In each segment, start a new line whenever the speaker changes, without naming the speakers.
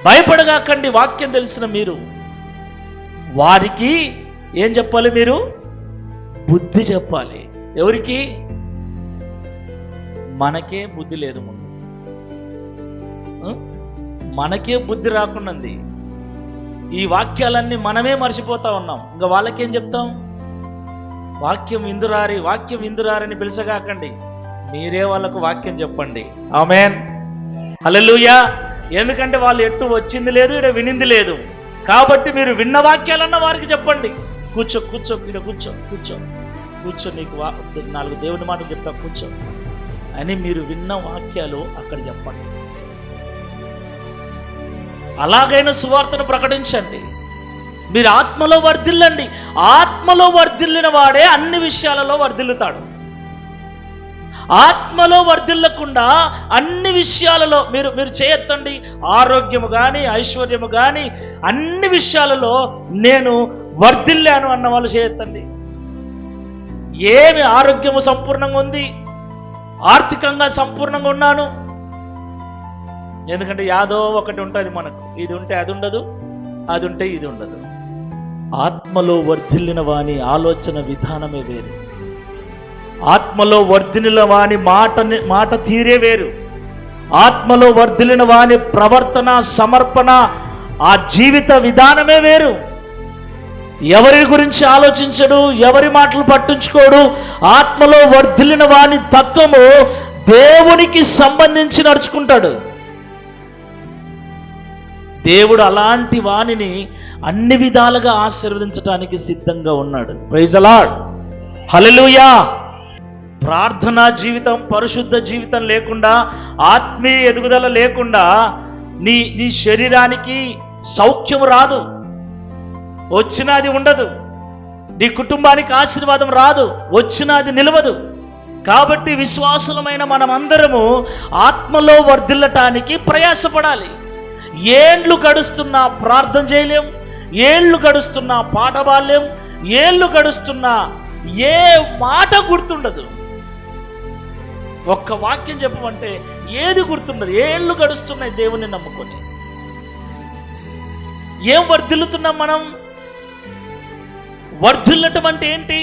భయపడగాకండి. వాక్యం తెలిసిన మీరు వారికి ఏం చెప్పాలి? మీరు బుద్ధి చెప్పాలి. ఎవరికి? మనకే బుద్ధి లేదు. ముందు మనకే బుద్ధి రాకున్నది. ఈ వాక్యాలన్నీ మనమే మర్చిపోతా ఉన్నాం. ఇంకా వాళ్ళకేం చెప్తాం? వాక్యం ఇందురారి, వాక్యం ఇందురారని పిలిచగాకండి. మీరే వాళ్ళకు వాక్యం చెప్పండి. ఆమేన్, హల్లెలూయా. ఎందుకంటే వాళ్ళు ఎట్టు వచ్చింది లేదు, ఇక్కడ వినింది లేదు. కాబట్టి మీరు విన్న వాక్యాలన్నా వారికి చెప్పండి. కూర్చో కూర్చో, ఇక్కడ కూర్చో కూర్చో కూర్చో, నీకు 4 దేవుని మాటలు చెప్తా, కూర్చో అని మీరు విన్న వాక్యాలు అక్కడ చెప్పండి. అలాగైనా సువార్తను ప్రకటించండి. మీరు ఆత్మలో వర్ధిల్లండి. ఆత్మలో వర్ధిల్లిన వాడే అన్ని విషయాలలో వర్ధిల్లుతాడు. ఆత్మలో వర్ధిల్లకుండా అన్ని విషయాలలో మీరు చేయొద్దండి. ఆరోగ్యము కానీ, ఐశ్వర్యము కానీ, అన్ని విషయాలలో నేను వర్ధిల్లాను అన్న వాళ్ళు చేయొద్దండి. ఏమి ఆరోగ్యము సంపూర్ణంగా ఉంది, ఆర్థికంగా సంపూర్ణంగా ఉన్నాను, ఎందుకంటే యాదో ఒకటి ఉంటుంది మనకు. ఇది ఉంటే అది ఉండదు, అది ఉంటే ఇది ఉండదు. ఆత్మలో వర్ధిల్లిన వాని ఆలోచన విధానమే వేరు. ఆత్మలో వర్ధిల్లిన వాని మాట తీరే వేరు. ఆత్మలో వర్ధిల్లిన వాని ప్రవర్తన, సమర్పణ, ఆ జీవిత విధానమే వేరు. ఎవరి గురించి ఆలోచించడు, ఎవరి మాటలు పట్టించుకోడు. ఆత్మలో వర్ధిల్లిన వాని తత్వము దేవునికి సంబంధించి నడుచుకుంటాడు. దేవుడు అలాంటి వానిని అన్ని విధాలుగా ఆశీర్వదించడానికి సిద్ధంగా ఉన్నాడు. ప్రైజ్ ది లార్డ్, హల్లెలూయా. ప్రార్థనా జీవితం, పరిశుద్ధ జీవితం లేకుండా, ఆత్మీయ ఎదుగుదల లేకుండా నీ శరీరానికి సౌఖ్యం రాదు, వచ్చినది ఉండదు. నీ కుటుంబానికి ఆశీర్వాదం రాదు, వచ్చినది నిలవదు. కాబట్టి విశ్వాసులమైన మనమందరము ఆత్మలో వర్ధిల్లటానికి ప్రయాసపడాలి. ఏళ్ళు గడుస్తున్నా ప్రార్థన చేయలేం, ఏళ్ళు గడుస్తున్నా పాట పాడలేం, ఏళ్ళు గడుస్తున్నా ఏ మాట గుర్తుండదు. ఒక్క వాక్యం చెప్పమంటే ఏది గుర్తుండదు. ఏళ్ళు గడుస్తున్నాయి దేవుని నమ్ముకొని. ఏం వర్ధిల్లుతున్నాం మనం? వర్ధిల్లటం అంటే ఏంటి?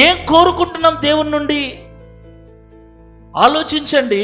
ఏం కోరుకుంటున్నాం దేవుని నుండి? ఆలోచించండి.